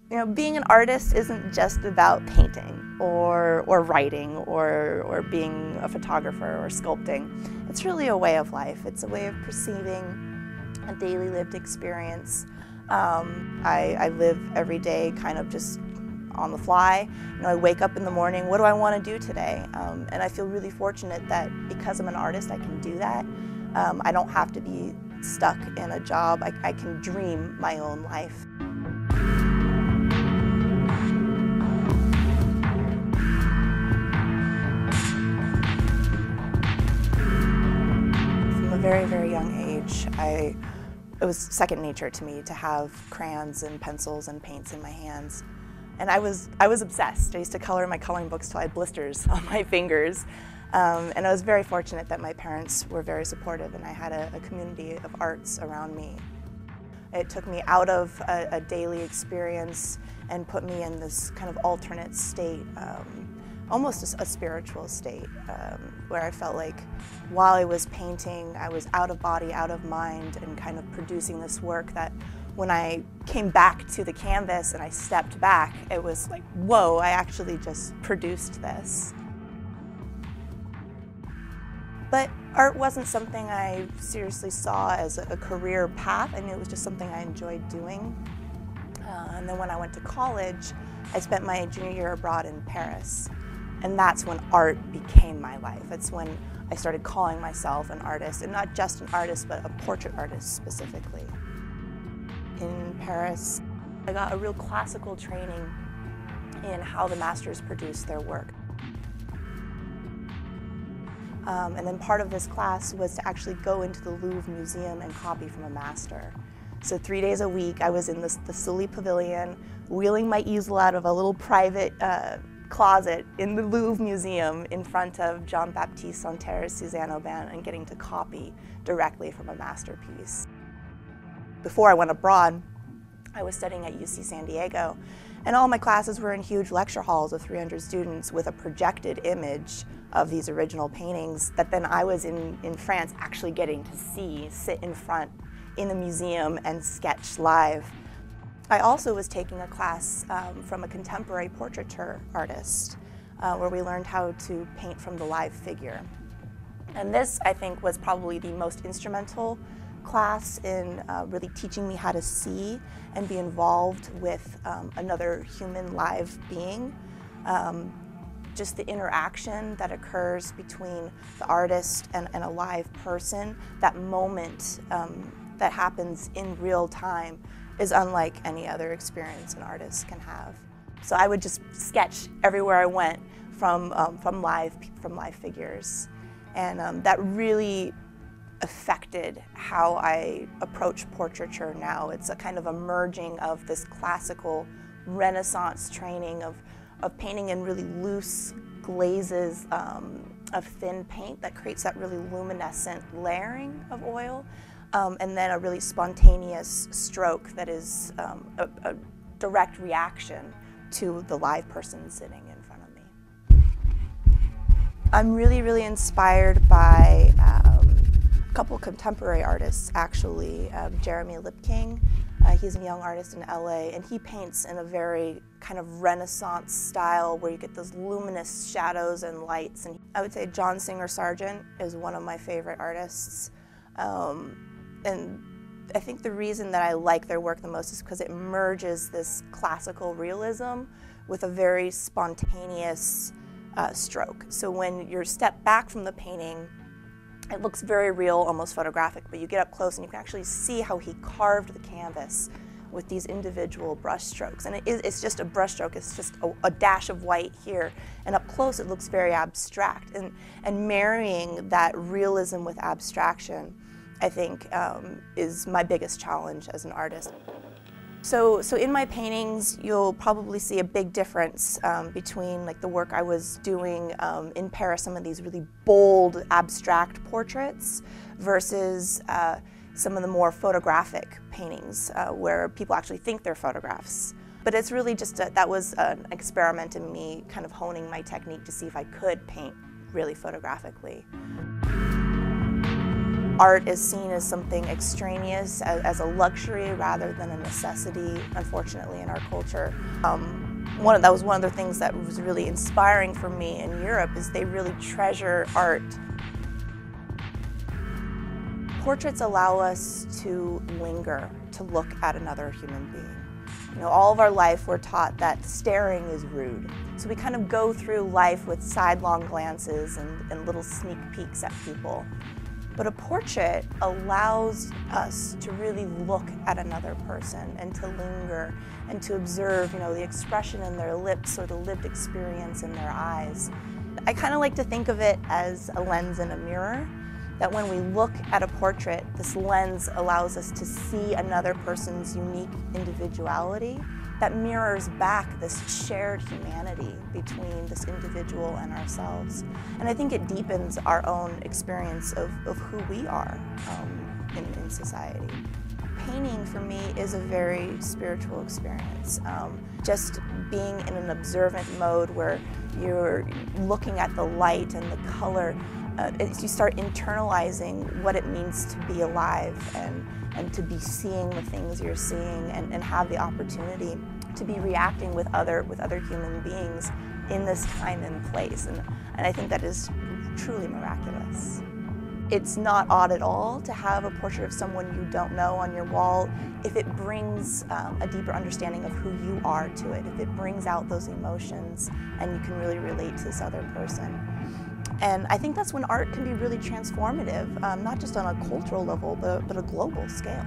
You know, being an artist isn't just about painting or writing or being a photographer or sculpting. It's really a way of life. It's a way of perceiving a daily lived experience. I live every day kind of just on the fly. You know, I wake up in the morning, what do I want to do today? And I feel really fortunate that because I'm an artist, I can do that. I don't have to be stuck in a job. I can dream my own life. From a very, very young age, it was second nature to me to have crayons and pencils and paints in my hands. And I was obsessed. I used to color my coloring books till I had blisters on my fingers. And I was very fortunate that my parents were very supportive and I had a community of arts around me. It took me out of a daily experience and put me in this kind of alternate state, almost a spiritual state, where I felt like while I was painting, I was out of body, out of mind, and kind of producing this work that when I came back to the canvas and I stepped back, it was like, whoa, I actually just produced this. But art wasn't something I seriously saw as a career path. I knew it was just something I enjoyed doing. And then when I went to college, I spent my junior year abroad in Paris. And that's when art became my life. It's when I started calling myself an artist, and not just an artist, but a portrait artist specifically. In Paris, I got a real classical training in how the masters produced their work. And then part of this class was to actually go into the Louvre Museum and copy from a master. So 3 days a week I was in the Sully Pavilion, wheeling my easel out of a little private closet in the Louvre Museum in front of Jean-Baptiste Santerre's Suzanne Aubin and getting to copy directly from a masterpiece. Before I went abroad, I was studying at UC San Diego, and all my classes were in huge lecture halls of 300 students with a projected image of these original paintings that then I was in France actually getting to see, sit in front in the museum and sketch live. I also was taking a class from a contemporary portraiture artist where we learned how to paint from the live figure. And this, I think, was probably the most instrumental class in really teaching me how to see and be involved with another human live being. Just the interaction that occurs between the artist and a live person, that moment that happens in real time is unlike any other experience an artist can have. So I would just sketch everywhere I went from live figures. And that really affected how I approach portraiture now. It's a kind of a merging of this classical Renaissance training of painting in really loose glazes of thin paint that creates that really luminescent layering of oil, and then a really spontaneous stroke that is a direct reaction to the live person sitting in front of me. I'm really inspired by a couple contemporary artists, actually. Jeremy Lipking, he's a young artist in LA, and he paints in a very kind of Renaissance style where you get those luminous shadows and lights. And I would say John Singer Sargent is one of my favorite artists. And I think the reason that I like their work the most is because it merges this classical realism with a very spontaneous stroke. So when you're stepped back from the painting, it looks very real, almost photographic, but you get up close and you can actually see how he carved the canvas with these individual brush strokes. And it's just a brush stroke, it's just a dash of white here. And up close it looks very abstract. And marrying that realism with abstraction, I think, is my biggest challenge as an artist. So in my paintings, you'll probably see a big difference between like the work I was doing in Paris, some of these really bold, abstract portraits, versus some of the more photographic paintings where people actually think they're photographs. But it's really just, that was an experiment in me kind of honing my technique to see if I could paint really photographically. art is seen as something extraneous, as a luxury rather than a necessity, unfortunately, in our culture. That was one of the things that was really inspiring for me in Europe, is they really treasure art. Portraits allow us to linger, to look at another human being. You know, all of our life we're taught that staring is rude. So we kind of go through life with sidelong glances and little sneak peeks at people. But a portrait allows us to really look at another person and to linger and to observe, you know, the expression in their lips or the lived experience in their eyes. I kind of like to think of it as a lens in a mirror, that when we look at a portrait, this lens allows us to see another person's unique individuality that mirrors back this shared humanity between this individual and ourselves. And I think it deepens our own experience of who we are in society. Painting for me is a very spiritual experience. Just being in an observant mode where you're looking at the light and the color, you start internalizing what it means to be alive and to be seeing the things you're seeing and have the opportunity to be reacting with other human beings in this time and place. And I think that is truly miraculous. It's not odd at all to have a portrait of someone you don't know on your wall if it brings a deeper understanding of who you are to it, if it brings out those emotions and you can really relate to this other person. And I think that's when art can be really transformative, not just on a cultural level, but a global scale.